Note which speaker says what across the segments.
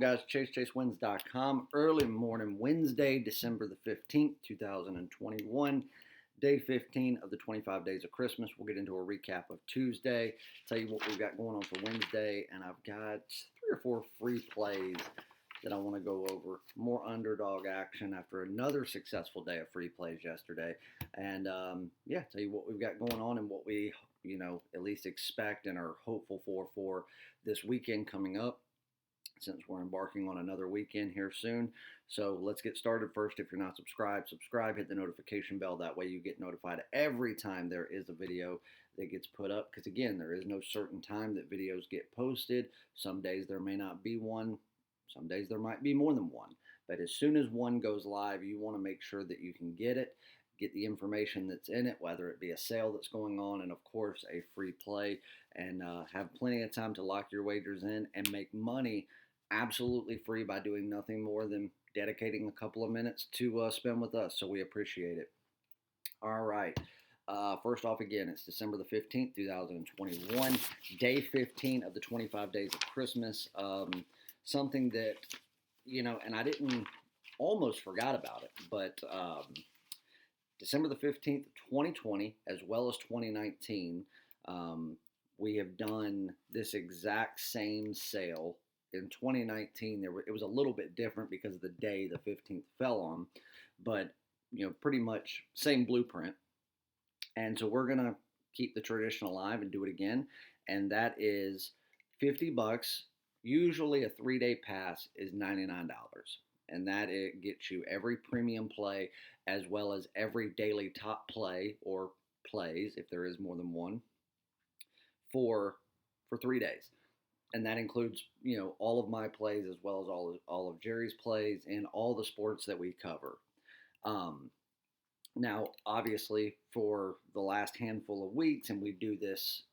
Speaker 1: Guys, chasewins.com. Early morning Wednesday, December the 15th, 2021. Day 15 of the 25 days of Christmas. We'll get into a recap of Tuesday, tell you what we've got going on for Wednesday, and I've got 3 or 4 free plays that I want to go over. More underdog action after another successful day of free plays yesterday. And tell you what we've got going on and what we, at least expect and are hopeful for this weekend coming up, since we're embarking on another weekend here soon. So let's get started. First, if you're not subscribe, hit the notification bell. That way you get notified every time there is a video that gets put up. Because again, there is no certain time that videos get posted. Some days there may not be one. Some days there might be more than one. But as soon as one goes live, you want to make sure that you can get it, get the information that's in it, whether it be a sale that's going on, and of course a free play, and have plenty of time to lock your wagers in and make money absolutely free by doing nothing more than dedicating a couple of minutes to spend with us. So we appreciate it. All right. First off, again, it's December the 15th, 2021, day 15 of the 25 days of Christmas. Something that, and I didn't, almost forgot about it, but December the 15th, 2020, as well as 2019, we have done this exact same sale. In 2019, it was a little bit different because of the day the 15th fell on, but pretty much same blueprint. And so we're gonna keep the tradition alive and do it again, and that is $50. Usually a 3-day pass is $99, and that it gets you every premium play as well as every daily top play or plays if there is more than one for 3 days. And that includes, all of my plays as well as all of Jerry's plays and all the sports that we cover. Now, obviously, for the last handful of weeks, and we do this,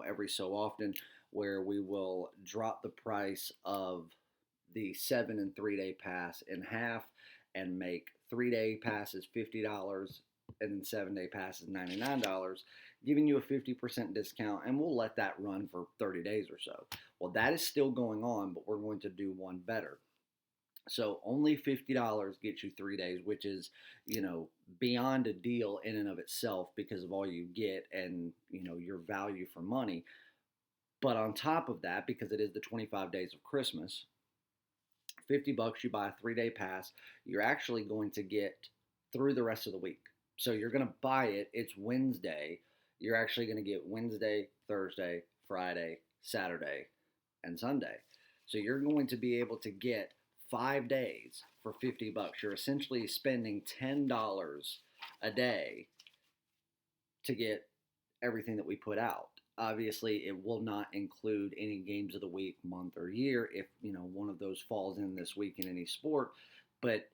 Speaker 1: every so often, where we will drop the price of the 7 and 3-day pass in half and make 3-day passes $50 and 7-day passes $99, giving you a 50% discount, and we'll let that run for 30 days or so. Well, that is still going on, but we're going to do one better. So only $50 gets you 3 days, which is, beyond a deal in and of itself because of all you get and, your value for money. But on top of that, because it is the 25 days of Christmas, $50, you buy a 3-day pass, you're actually going to get through the rest of the week. So you're going to buy it, it's Wednesday, you're actually going to get Wednesday, Thursday, Friday, Saturday, and Sunday. So you're going to be able to get 5 days for $50. You're essentially spending $10 a day to get everything that we put out. Obviously, it will not include any games of the week, month, or year if, one of those falls in this week in any sport. But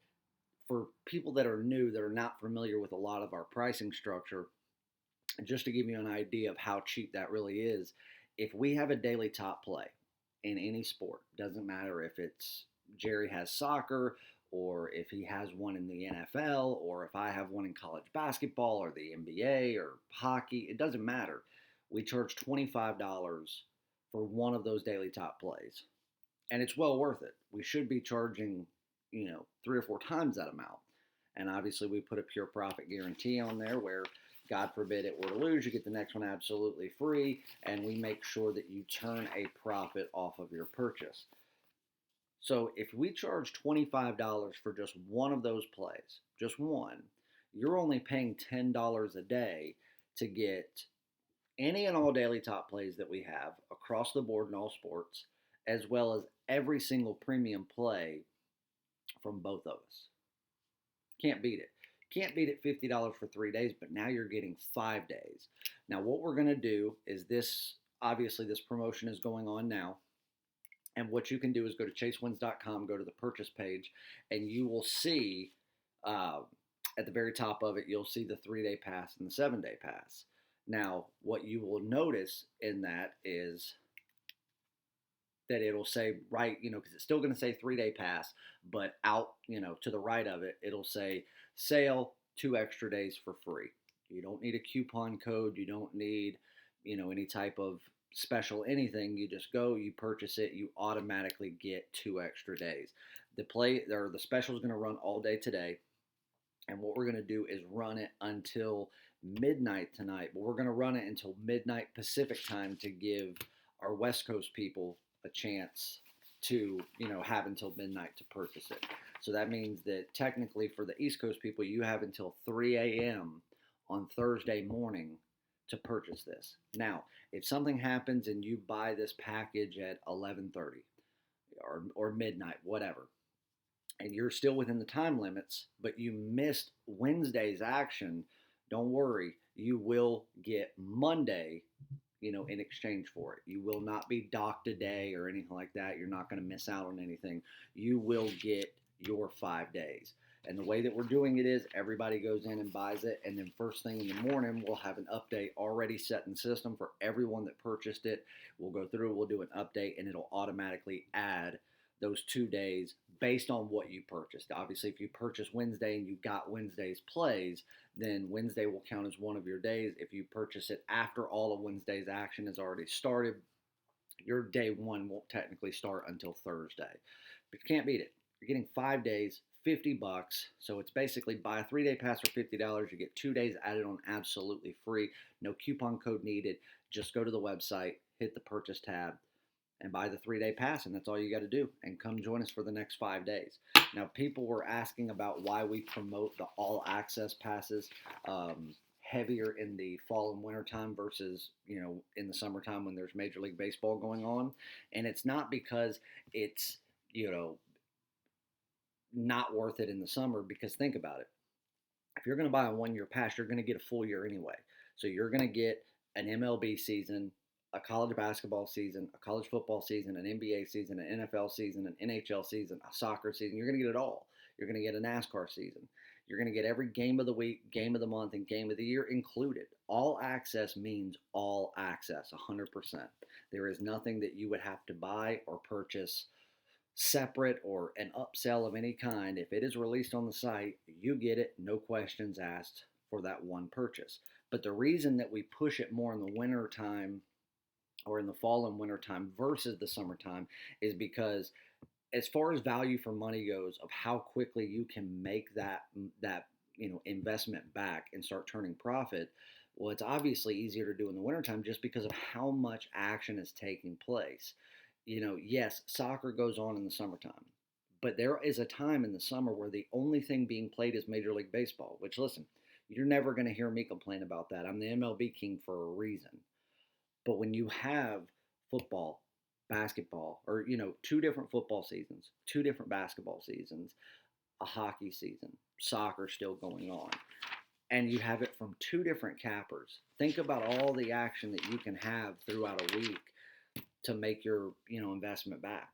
Speaker 1: for people that are new, that are not familiar with a lot of our pricing structure, just to give you an idea of how cheap that really is, if we have a daily top play in any sport, doesn't matter if it's Jerry has soccer, or if he has one in the NFL, or if I have one in college basketball, or the NBA, or hockey, it doesn't matter. We charge $25 for one of those daily top plays. And it's well worth it. We should be charging, 3 or 4 times that amount. And obviously we put a pure profit guarantee on there where, God forbid it were to lose, you get the next one absolutely free, and we make sure that you turn a profit off of your purchase. So if we charge $25 for just one of those plays, just one, you're only paying $10 a day to get any and all daily top plays that we have across the board in all sports, as well as every single premium play from both of us. Can't beat it. Can't beat it $50 for 3 days, but now you're getting 5 days. Now what we're going to do is obviously this promotion is going on now. And what you can do is go to chasewins.com, go to the purchase page, and you will see at the very top of it, you'll see the 3-day pass and the 7-day pass. Now, what you will notice in that is that it'll say because it's still going to say 3-day pass, but out, to the right of it, it'll say sale 2 extra days for free. You don't need a coupon code. You don't need, any type of, special anything. You just go, you purchase it, you automatically get 2 extra days. The special is going to run all day today, and what we're going to do is run it until midnight tonight. But we're going to run it until midnight Pacific time to give our West Coast people a chance to, have until midnight to purchase it. So that means that technically for the East Coast people, you have until 3 a.m. on Thursday morning to purchase this. Now, if something happens and you buy this package at 11:30 or midnight, whatever, and you're still within the time limits, but you missed Wednesday's action, don't worry. You will get Monday, in exchange for it. You will not be docked a day or anything like that. You're not going to miss out on anything. You will get your 5 days. And the way that we're doing it is everybody goes in and buys it, and then first thing in the morning, we'll have an update already set in the system for everyone that purchased it. We'll go through, we'll do an update, and it'll automatically add those 2 days based on what you purchased. Obviously, if you purchase Wednesday and you got Wednesday's plays, then Wednesday will count as one of your days. If you purchase it after all of Wednesday's action has already started, your day one won't technically start until Thursday. But you can't beat it. You're getting 5 days, $50. So it's basically buy a 3-day pass for $50. You get 2 days added on absolutely free. No coupon code needed. Just go to the website, hit the purchase tab, and buy the 3-day pass, and that's all you got to do. And come join us for the next 5 days. Now, people were asking about why we promote the all access passes heavier in the fall and winter time versus, in the summertime when there's Major League Baseball going on. And it's not because it's, not worth it in the summer, because think about it. If you're going to buy a 1-year pass, you're going to get a full year anyway. So you're going to get an MLB season, a college basketball season, a college football season, an NBA season, an NFL season, an NHL season, a soccer season. You're going to get it all. You're going to get a NASCAR season. You're going to get every game of the week, game of the month, and game of the year included. All access means all access, 100%. There is nothing that you would have to buy or purchase separate or an upsell of any kind. If it is released on the site, you get it, no questions asked for that one purchase. But the reason that we push it more in the winter time or in the fall and winter time versus the summertime is because as far as value for money goes, of how quickly you can make that investment back and start turning profit, well, it's obviously easier to do in the wintertime just because of how much action is taking place. Yes, soccer goes on in the summertime, but there is a time in the summer where the only thing being played is Major League Baseball, which, listen, you're never going to hear me complain about that. I'm the MLB king for a reason. But when you have football, basketball, or, 2 different football seasons, 2 different basketball seasons, a hockey season, soccer still going on, and you have it from 2 different cappers, think about all the action that you can have throughout a week to make your, investment back.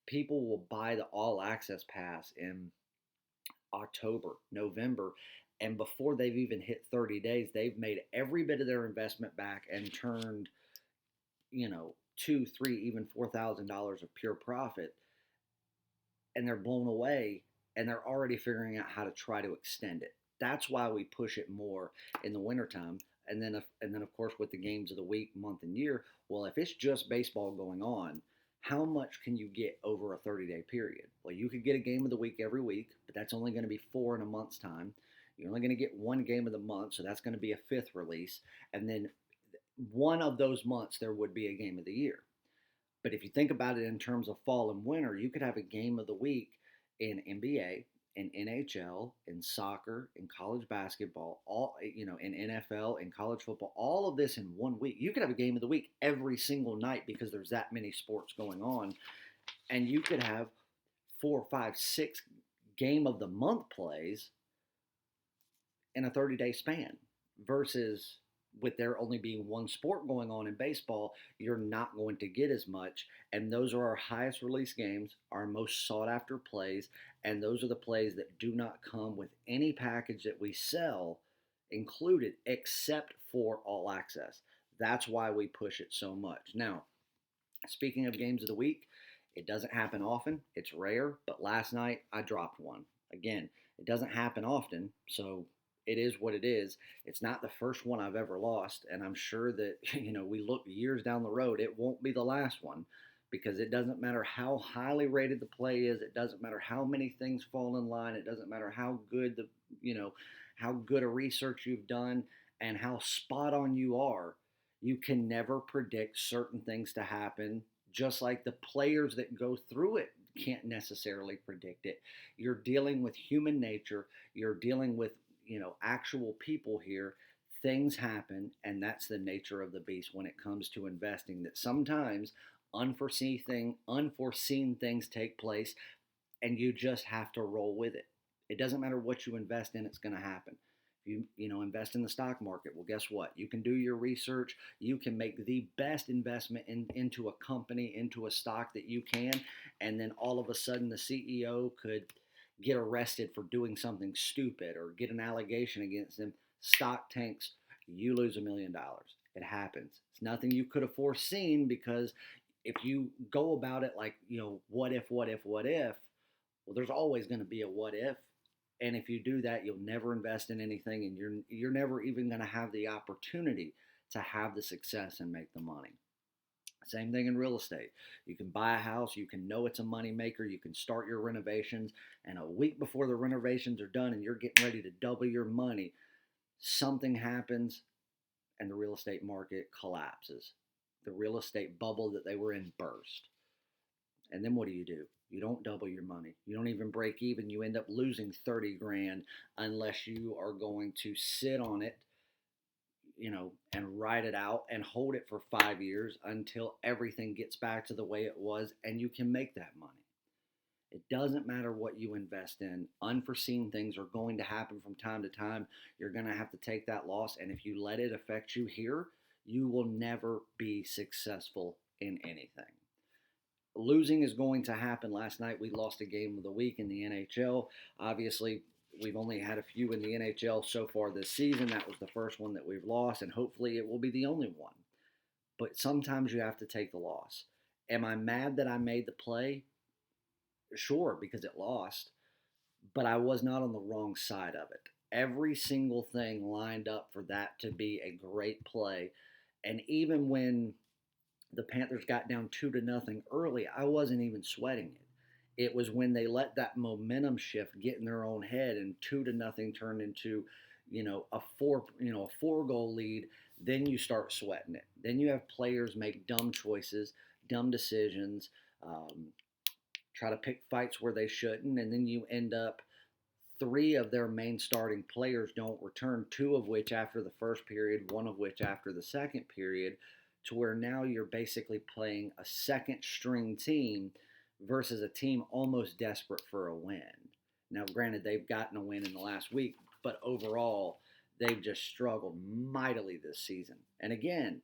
Speaker 1: People will buy the all access pass in October, November, and before they've even hit 30 days, they've made every bit of their investment back and turned, $2, $3, even $4,000 of pure profit, and they're blown away, and they're already figuring out how to try to extend it. That's why we push it more in the wintertime. And then of course, with the games of the week, month, and year, well, if it's just baseball going on, how much can you get over a 30-day period? Well, you could get a game of the week every week, but that's only going to be 4 in a month's time. You're only going to get 1 game of the month, so that's going to be a 5th release. And then one of those months, there would be a game of the year. But if you think about it in terms of fall and winter, you could have a game of the week in NBA, in NHL, in soccer, in college basketball, in NFL, in college football, all of this in 1 week. You could have a game of the week every single night because there's that many sports going on. And you could have 4, 5, 6 game of the month plays in a 30-day span versus with there only being 1 sport going on in baseball, you're not going to get as much. And those are our highest release games, our most sought after plays. And those are the plays that do not come with any package that we sell included except for all access. That's why we push it so much. Now, speaking of games of the week, it doesn't happen often. It's rare, but last night I dropped one. Again, it doesn't happen often, so it is what it is. It's not the first one I've ever lost, and I'm sure that we look years down the road, it won't be the last one, because it doesn't matter how highly rated the play is. It doesn't matter how many things fall in line. It doesn't matter how good how good a research you've done and how spot on you are. You can never predict certain things to happen, just like the players that go through it can't necessarily predict it. You're dealing with human nature. You're dealing with, actual people here. Things happen, and that's the nature of the beast when it comes to investing. That sometimes unforeseen things take place, and you just have to roll with it. It doesn't matter what you invest in; it's going to happen. You invest in the stock market. Well, guess what? You can do your research. You can make the best investment into a company, into a stock that you can, and then all of a sudden the CEO could get arrested for doing something stupid or get an allegation against them. Stock tanks. You lose $1 million. It happens. It's nothing you could have foreseen, because if you go about it like, what if, what if, what if, well, there's always going to be a what if. And if you do that, you'll never invest in anything, and you're never even going to have the opportunity to have the success and make the money. Same thing in real estate. You can buy a house, you can know it's a money maker, you can start your renovations, and a week before the renovations are done and you're getting ready to double your money, something happens and the real estate market collapses. The real estate bubble that they were in burst. And then what do? You don't double your money. You don't even break even. You end up losing 30 grand unless you are going to sit on it, and ride it out and hold it for 5 years until everything gets back to the way it was and you can make that money. It doesn't matter what you invest in. Unforeseen things are going to happen from time to time. You're going to have to take that loss. And if you let it affect you here, you will never be successful in anything. Losing is going to happen. Last night we lost a game of the week in the NHL. Obviously, we've only had a few in the NHL so far this season. That was the first one that we've lost, and hopefully it will be the only one. But sometimes you have to take the loss. Am I mad that I made the play? Sure, because it lost. But I was not on the wrong side of it. Every single thing lined up for that to be a great play. And even when the Panthers got down 2-0 early, I wasn't even sweating it. It was when they let that momentum shift get in their own head and 2-0 turned into, a four-goal lead. Then you start sweating it. Then you have players make dumb choices, dumb decisions, try to pick fights where they shouldn't, and then you end up 3 of their main starting players don't return, 2 of which after the first period, 1 of which after the second period, to where now you're basically playing a second string team versus a team almost desperate for a win. Now, granted, they've gotten a win in the last week, but overall, they've just struggled mightily this season. And again,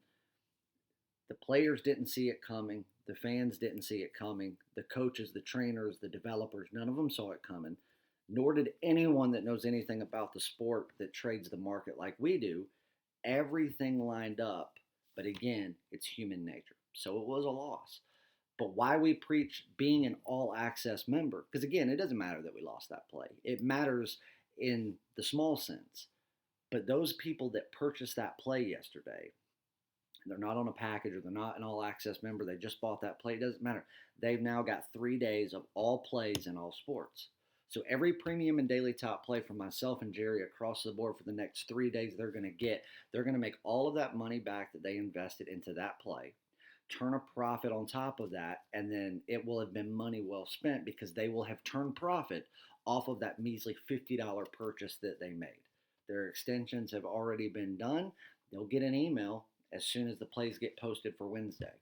Speaker 1: the players didn't see it coming. The fans didn't see it coming. The coaches, the trainers, the developers, none of them saw it coming. Nor did anyone that knows anything about the sport that trades the market like we do. Everything lined up. But again, it's human nature. So it was a loss. But why we preach being an all-access member, because again, it doesn't matter that we lost that play. It matters in the small sense. But those people that purchased that play yesterday, they're not on a package or they're not an all-access member, they just bought that play, it doesn't matter. They've now got 3 days of all plays in all sports. So every premium and daily top play from myself and Jerry across the board for the next 3 days they're going to make all of that money back that they invested into that play, turn a profit on top of that, and then it will have been money well spent because they will have turned profit off of that measly $50 purchase that they made. Their extensions have already been done. They'll get an email as soon as the plays get posted for Wednesday.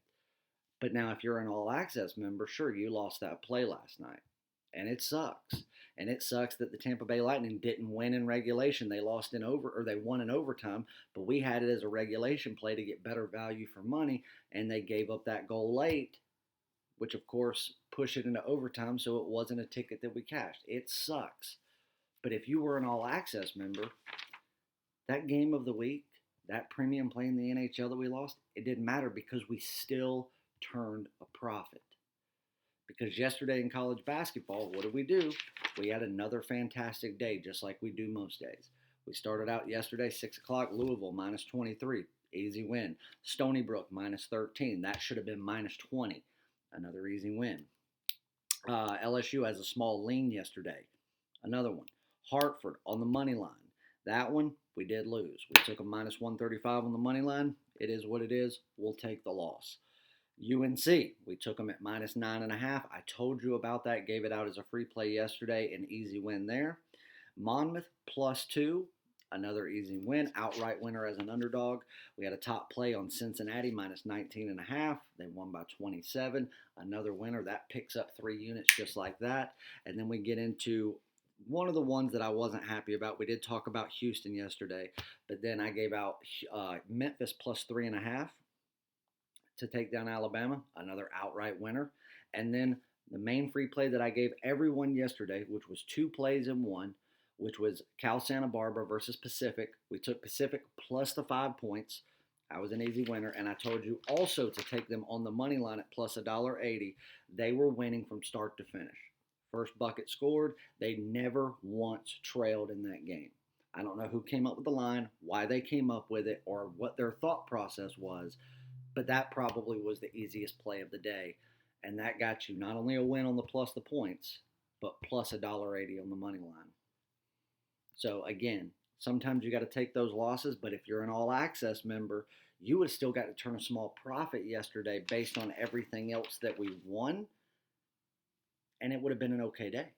Speaker 1: But now if you're an all-access member, sure, you lost that play last night. And it sucks. And it sucks that the Tampa Bay Lightning didn't win in regulation. They they won in overtime, but we had it as a regulation play to get better value for money, and they gave up that goal late, which of course pushed it into overtime, so it wasn't a ticket that we cashed. It sucks. But if you were an all-access member, that game of the week, that premium play in the NHL that we lost, it didn't matter because we still turned a profit. Because yesterday in college basketball, what did we do? We had another fantastic day, just like we do most days. We started out yesterday, 6 o'clock, Louisville, minus 23. Easy win. Stony Brook, minus 13. That should have been minus 20. Another easy win. LSU has a small lean yesterday. Another one. Hartford on the money line. That one, we did lose. We took a minus 135 on the money line. It is what it is. We'll take the loss. UNC, we took them at minus 9.5. I told you about that. Gave it out as a free play yesterday. An easy win there. Monmouth, plus 2. Another easy win. Outright winner as an underdog. We had a top play on Cincinnati, minus 19.5. They won by 27. Another winner. That picks up 3 units just like that. And then we get into one of the ones that I wasn't happy about. We did talk about Houston yesterday, but then I gave out Memphis plus 3.5 to take down Alabama, another outright winner. And then the main free play that I gave everyone yesterday, which was 2 plays in one, which was Cal Santa Barbara versus Pacific. We took Pacific plus the 5 points. I was an easy winner, and I told you also to take them on the money line at plus $1.80. They were winning from start to finish. First bucket scored. They never once trailed in that game. I don't know who came up with the line, why they came up with it, or what their thought process was, but that probably was the easiest play of the day. And that got you not only a win on the plus the points, but plus $1.80 on the money line. So again, sometimes you got to take those losses, but if you're an all access member, you would have still got to turn a small profit yesterday based on everything else that we won. And it would have been an okay day.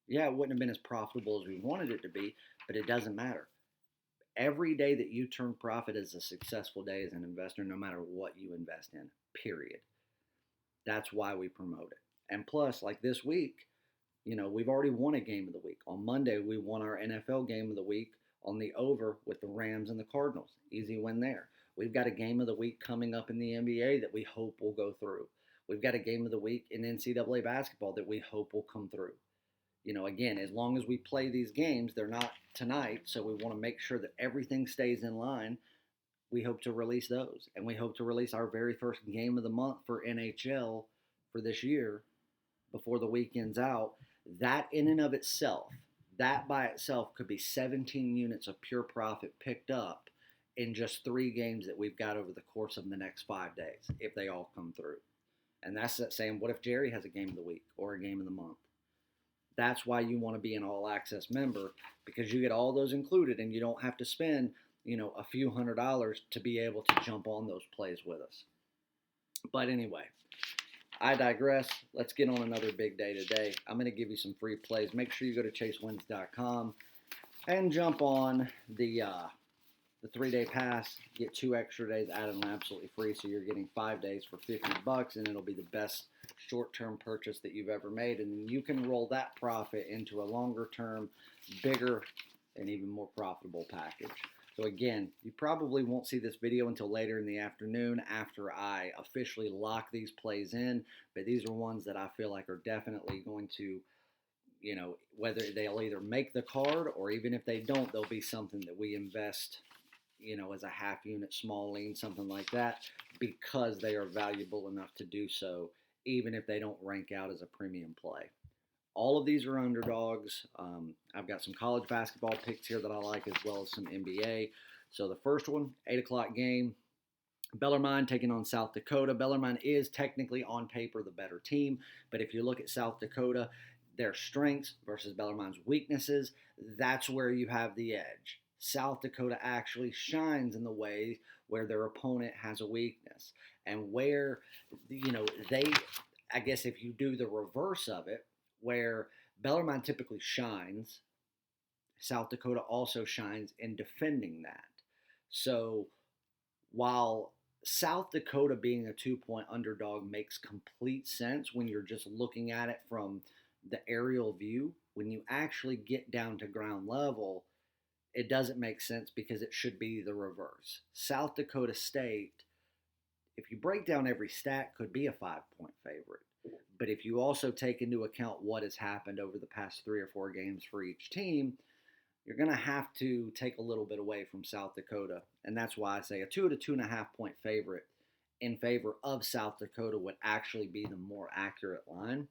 Speaker 1: Yeah, it wouldn't have been as profitable as we wanted it to be, but it doesn't matter. Every day that you turn profit is a successful day as an investor, no matter what you invest in, period. That's why we promote it. And plus, like this week, we've already won a game of the week. On Monday, we won our NFL game of the week on the over with the Rams and the Cardinals. Easy win there. We've got a game of the week coming up in the NBA that we hope will go through. We've got a game of the week in NCAA basketball that we hope will come through. Again, as long as we play these games, they're not tonight, so we want to make sure that everything stays in line. We hope to release those. And we hope to release our very first game of the month for NHL for this year before the weekend's out. That in and of itself, that by itself could be 17 units of pure profit picked up in just 3 games that we've got over the course of the next 5 days, if they all come through. And that's saying, what if Jerry has a game of the week or a game of the month? That's why you want to be an all-access member, because you get all those included and you don't have to spend, a few $100s to be able to jump on those plays with us. But anyway, I digress. Let's get on another big day today. I'm going to give you some free plays. Make sure you go to chasewins.com and jump on the 3-day pass. Get 2 extra days added on absolutely free, so you're getting 5 days for $50, and it'll be the best short-term purchase that you've ever made. And then you can roll that profit into a longer-term, bigger, and even more profitable package. So again, you probably won't see this video until later in the afternoon after I officially lock these plays in, but these are ones that I feel like are definitely going to, whether they'll either make the card or even if they don't, they'll be something that we invest, as a half unit, small lean, something like that, because they are valuable enough to do so, even if they don't rank out as a premium play. All of these are underdogs. I've got some college basketball picks here that I like, as well as some NBA. So the first one, 8 o'clock game, Bellarmine taking on South Dakota. Bellarmine is technically on paper the better team, but if you look at South Dakota, their strengths versus Bellarmine's weaknesses, that's where you have the edge. South Dakota actually shines in the way where their opponent has a weakness, and where, I guess if you do the reverse of it, where Bellarmine typically shines, South Dakota also shines in defending that. So while South Dakota being a 2-point underdog makes complete sense when you're just looking at it from the aerial view, when you actually get down to ground level, it doesn't make sense, because it should be the reverse. South Dakota State, if you break down every stat, could be a 5-point favorite. But if you also take into account what has happened over the past 3 or 4 games for each team, you're going to have to take a little bit away from South Dakota. And that's why I say a 2 to 2.5 point favorite in favor of South Dakota would actually be the more accurate line.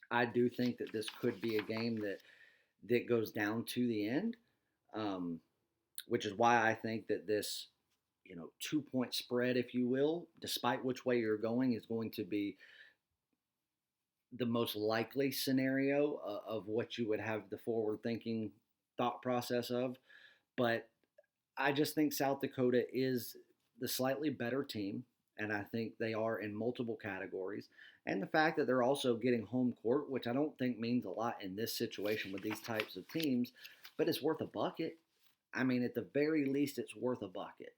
Speaker 1: I do think that this could be a game that goes down to the end. which is why I think that this, 2 point spread, if you will, despite which way you're going, is going to be the most likely scenario of what you would have the forward thinking thought process of. But I just think South Dakota is the slightly better team, and I think they are in multiple categories. And the fact that they're also getting home court, which I don't think means a lot in this situation with these types of teams, but it's worth a bucket. I mean, at the very least, it's worth a bucket.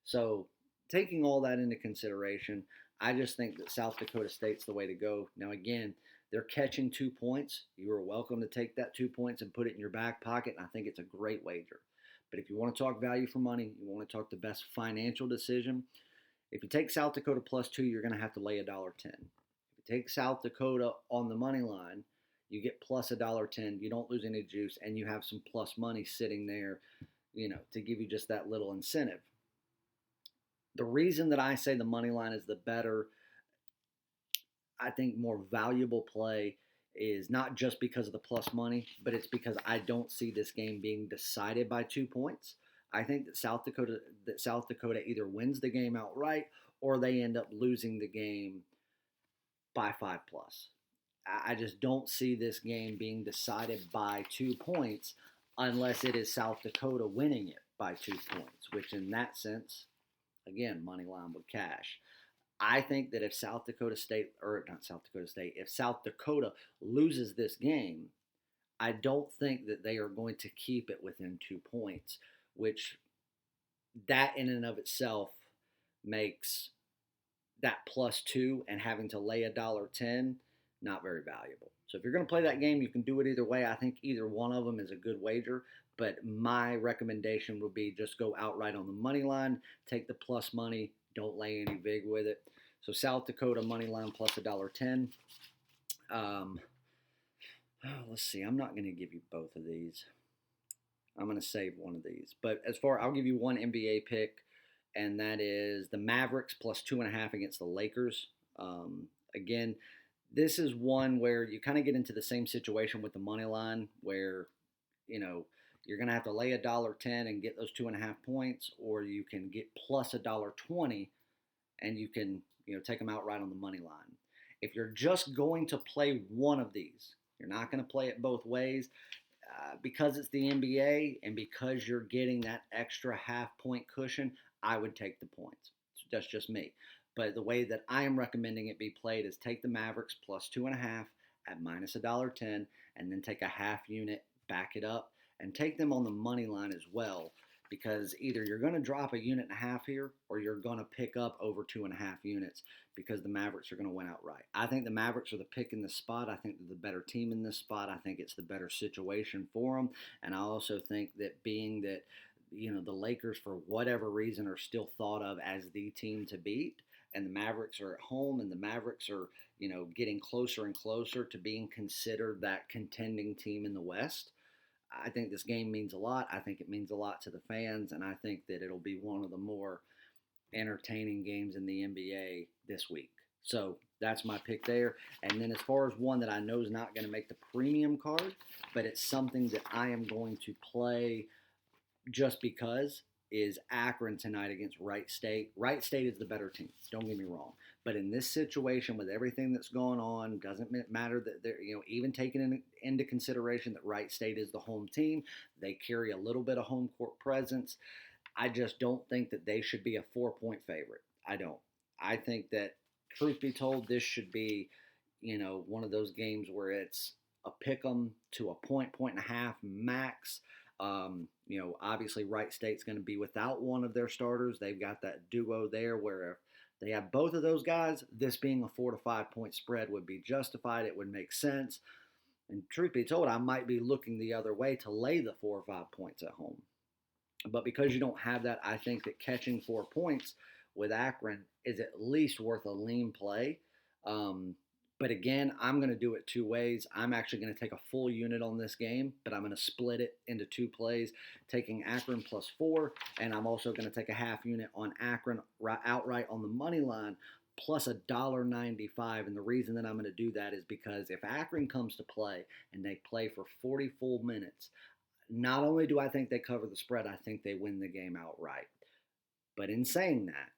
Speaker 1: So, taking all that into consideration, I just think that South Dakota State's the way to go. Now, again, they're catching 2 points. You are welcome to take that 2 points and put it in your back pocket, and I think it's a great wager. But if you want to talk value for money, you want to talk the best financial decision, if you take South Dakota +2, you're going to have to lay $1.10. If you take South Dakota on the money line, you get plus $1.10. You don't lose any juice, and you have some plus money sitting there, to give you just that little incentive. The reason that I say the money line is the better, I think, more valuable play is not just because of the plus money, but it's because I don't see this game being decided by 2 points. I think that South Dakota either wins the game outright or they end up losing the game by 5+. I just don't see this game being decided by 2 points unless it is South Dakota winning it by 2 points, which in that sense, again, money line would cash. I think that if South Dakota State, or not South Dakota State, if South Dakota loses this game, I don't think that they are going to keep it within 2 points, which that in and of itself makes that +2 and having to lay $1.10 not very valuable. So if you're going to play that game, you can do it either way. I think either one of them is a good wager, but my recommendation would be just go outright on the money line, take the plus money, don't lay any vig with it. So South Dakota money line plus $1.10. Let's see. I'm not going to give you both of these. I'm going to save one of these. But I'll give you one NBA pick, and that is the Mavericks plus 2.5 against the Lakers. Again, this is one where you kind of get into the same situation with the money line, where you're going to have to lay $1.10 and get those 2.5 points, or you can get plus $1.20 and you can take them outright on the money line. If you're just going to play one of these, you're not going to play it both ways. Because it's the NBA and because you're getting that extra half-point cushion, I would take the points. That's just me. But the way that I am recommending it be played is take the Mavericks plus 2.5 at minus $1.10, and then take a half unit, back it up, and take them on the money line as well. Because either you're going to drop 1.5 units here, or you're going to pick up over 2.5 units because the Mavericks are going to win outright. I think the Mavericks are the pick in this spot. I think they're the better team in this spot. I think it's the better situation for them. And I also think that being that the Lakers, for whatever reason, are still thought of as the team to beat, and the Mavericks are at home, and the Mavericks are getting closer and closer to being considered that contending team in the West. I think this game means a lot. I think it means a lot to the fans, and I think that it'll be one of the more entertaining games in the NBA this week. So that's my pick there. And then as far as one that I know is not going to make the premium card, but it's something that I am going to play just because, is Akron tonight against Wright State. Wright State is the better team. Don't get me wrong. But in this situation, with everything that's going on, doesn't matter that they're, even taking into consideration that Wright State is the home team, they carry a little bit of home court presence. I just don't think that they should be a 4-point favorite. I don't. I think that, truth be told, this should be, one of those games where it's a pick 'em to a point and a half max. Obviously Wright State's going to be without one of their starters. They've got that duo there where if they have both of those guys, this being a 4 to 5 point spread would be justified. It would make sense. And truth be told, I might be looking the other way to lay the 4 or 5 points at home. But because you don't have that, I think that catching 4 points with Akron is at least worth a lean play. But again, I'm going to do it two ways. I'm actually going to take a full unit on this game, but I'm going to split it into 2 plays, taking Akron plus 4, and I'm also going to take a half unit on Akron outright on the money line plus $1.95. And the reason that I'm going to do that is because if Akron comes to play and they play for 40 full minutes, Not only do I think they cover the spread, I think they win the game outright. But in saying that,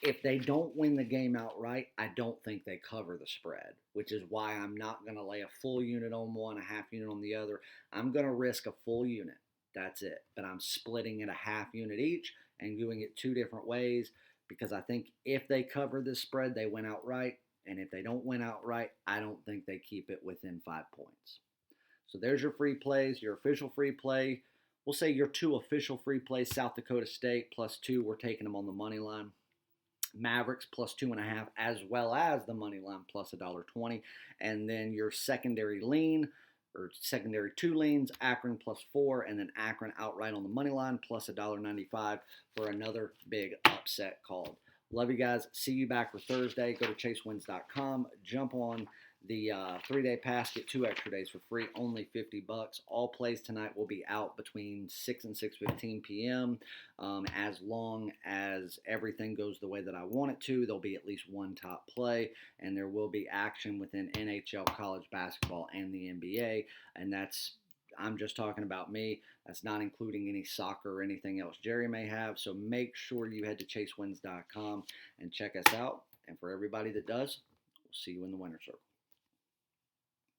Speaker 1: if they don't win the game outright, I don't think they cover the spread, which is why I'm not going to lay a full unit on one, a half unit on the other. I'm going to risk a full unit. That's it. But I'm splitting it a half unit each and doing it two different ways because I think if they cover this spread, they win outright. And if they don't win outright, I don't think they keep it within 5 points. So there's your free plays, your official free play. We'll say your two official free plays, South Dakota State +2. We're taking them on the money line. Mavericks +2.5, as well as the money line plus $1.20, and then your secondary lean or secondary two leans, Akron +4, and then Akron outright on the money line plus $1.95 for another big upset called. Love you guys. See you back for Thursday. Go to chasewins.com. Jump on the 3-day pass. Get 2 extra days for free. Only $50. All plays tonight will be out between 6 and 6:15 p.m. As long as everything goes the way that I want it to, there'll be at least one top play, and there will be action within NHL, college basketball, and the NBA. And I'm just talking about me. That's not including any soccer or anything else Jerry may have. So make sure you head to chasewins.com and check us out. And for everybody that does, we'll see you in the winner circle.